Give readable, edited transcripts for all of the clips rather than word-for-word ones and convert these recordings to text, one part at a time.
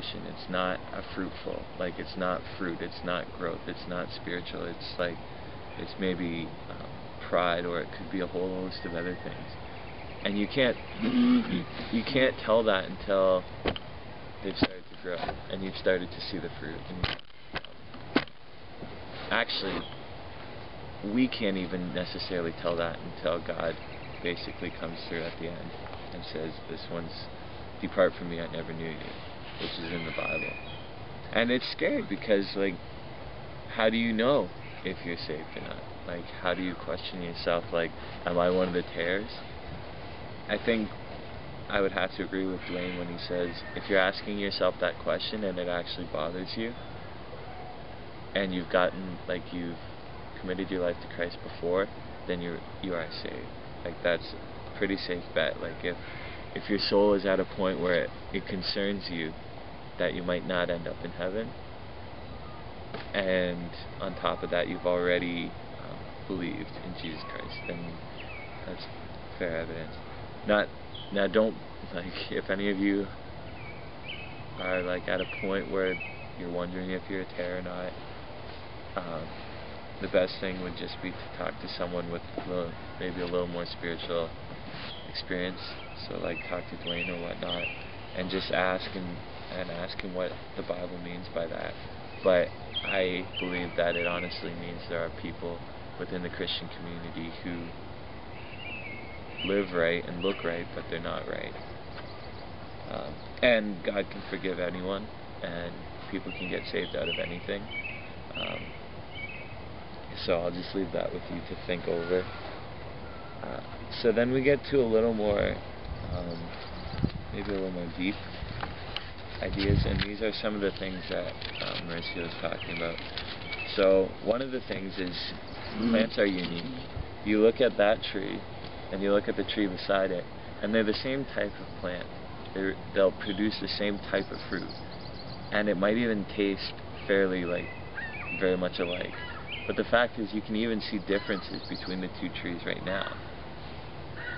Christian. It's not a fruitful, like it's not fruit, it's not growth, it's not spiritual. It's like, it's maybe pride, or it could be a whole host of other things. And you can't tell that until they've started to grow and you've started to see the fruit. And, actually, we can't even necessarily tell that until God basically comes through at the end and says, "This one's, depart from me, I never knew you," which is in the Bible. And it's scary because, like, how do you know if you're saved or not? Like, how do you question yourself? Like, am I one of the tares? I think I would have to agree with Dwayne when he says, if you're asking yourself that question and it actually bothers you, and you've committed your life to Christ before, then you are saved. Like, that's a pretty safe bet. Like, if your soul is at a point where it concerns you that you might not end up in heaven, and on top of that you've already believed in Jesus Christ, then that's fair evidence. Now don't, like, if any of you are like at a point where you're wondering if you're a tare or not, the best thing would just be to talk to someone with maybe a little more spiritual experience. So, like, talk to Dwayne or whatnot, and just ask him what the Bible means by that. But I believe that it honestly means there are people within the Christian community who live right and look right, but they're not right. And God can forgive anyone, and people can get saved out of anything. So I'll just leave that with you to think over. So then we get to a little more, maybe a little more deep ideas, and these are some of the things that Mauricio was talking about. So one of the things is plants are unique. You look at that tree, and you look at the tree beside it, and they're the same type of plant. They'll produce the same type of fruit, and it might even taste fairly, like, very much alike. But the fact is, you can even see differences between the two trees right now.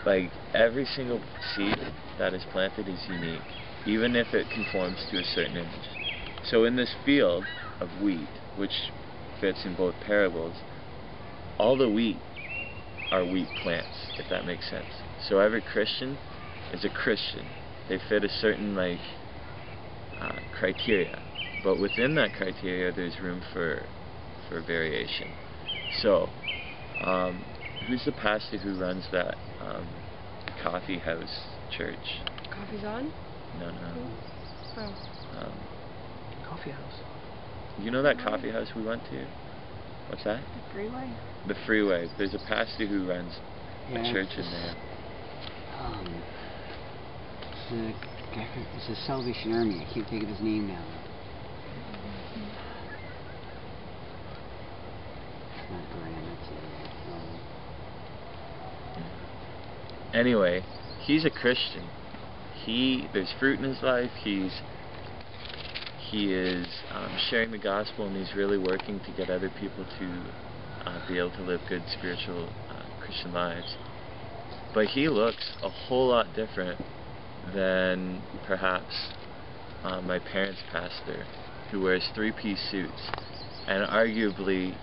Like, every single seed that is planted is unique, even if it conforms to a certain image. So in this field of wheat, which fits in both parables, all the wheat are wheat plants, if that makes sense. So every Christian is a Christian. They fit a certain, like, criteria, but within that criteria there's room for variation. So who's the pastor who runs that coffee house church? Coffee's on? No. Oh. Coffee house. You know that coffee house we went to? What's that? The Freeway? The Freeway. There's a pastor who runs a church in there. It's the Salvation Army. I can't think of his name now. It's not Graham. Anyway, he's a Christian. There's fruit in his life. He is sharing the gospel, and he's really working to get other people to be able to live good spiritual Christian lives. But he looks a whole lot different than perhaps my parents' pastor, who wears three-piece suits, and arguably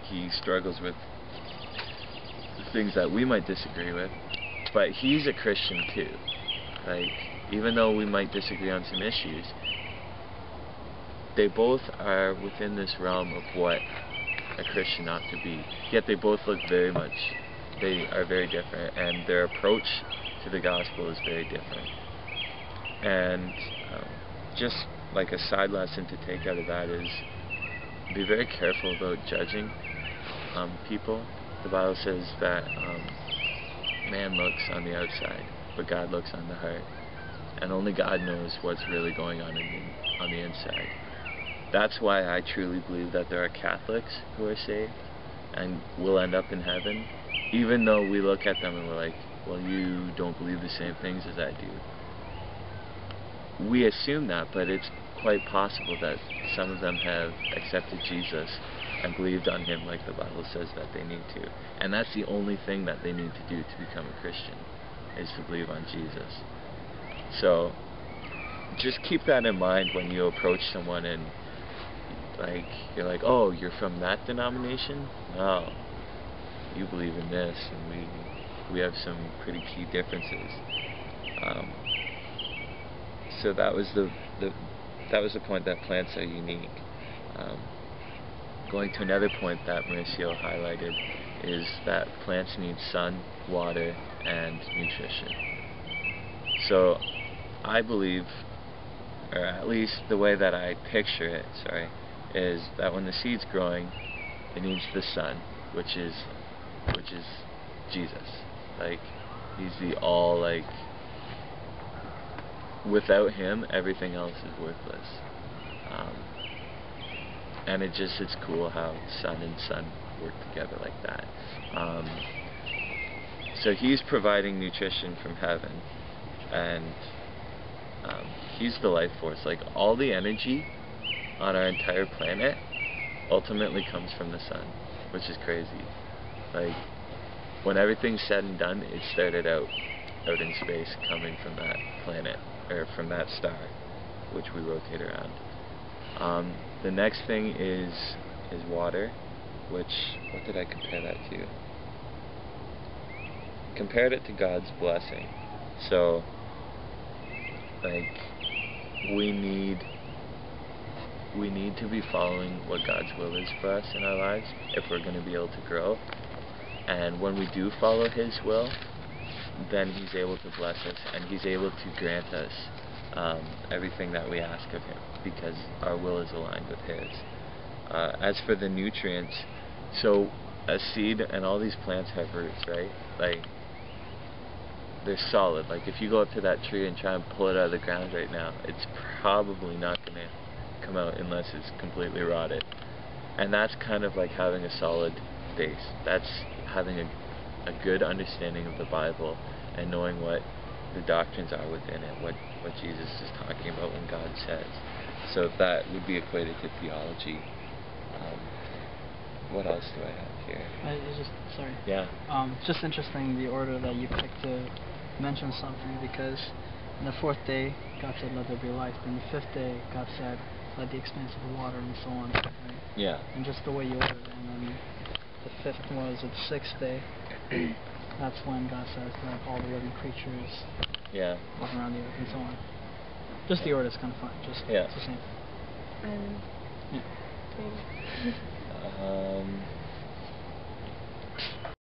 he struggles with things that we might disagree with. But he's a Christian too. Like, even though we might disagree on some issues, they both are within this realm of what a Christian ought to be. Yet they both look they are very different, and their approach to the gospel is very different. And just like a side lesson to take out of that is, be very careful about judging people. The Bible says that man looks on the outside, but God looks on the heart, and only God knows what's really going on on the inside. That's why I truly believe that there are Catholics who are saved and will end up in heaven, even though we look at them and we're like, well, you don't believe the same things as I do. We assume that, but it's quite possible that some of them have accepted Jesus and believed on him like the Bible says that they need to. And that's the only thing that they need to do to become a Christian, is to believe on Jesus. So just keep that in mind when you approach someone and like you're like, oh, you're from that denomination? No, you believe in this, and we have some pretty key differences. So that was the point that plants are unique. Going to another point that Mauricio highlighted is that plants need sun, water, and nutrition. So I believe, or at least the way that I picture it, is that when the seed's growing, it needs the sun, which is Jesus. Like, he's the all, like, without him, everything else is worthless. And it's cool how sun and sun work together like that. So he's providing nutrition from heaven, and he's the life force. Like, all the energy on our entire planet ultimately comes from the sun, which is crazy. Like, when everything's said and done, it started out in space, coming from that planet, or from that star, which we rotate around. The next thing is water, which, what did I compare that to? Compared it to God's blessing. So, like, we need to be following what God's will is for us in our lives if we're going to be able to grow. And when we do follow His will, then He's able to bless us, and He's able to grant us everything that we ask of Him, because our will is aligned with His. As for the nutrients, so a seed and all these plants have roots, right? Like, they're solid. Like, if you go up to that tree and try and pull it out of the ground right now, it's probably not going to come out unless it's completely rotted. And that's kind of like having a solid base. That's having a good understanding of the Bible and knowing what the doctrines are within it, what Jesus is talking about when God says. So that would be equated to theology. What else do I have here? Sorry. Yeah. It's just interesting the order that you picked to mention something, because on the fourth day, God said, let there be light. Then the fifth day, God said, let the expanse of the water, and so on. Right? Yeah. And just the way you ordered it. And then the fifth was the sixth day. That's when God says that all the living creatures walk around the earth, and so on. Just the order is kind of fun. Just it's the same. And yeah. maybe.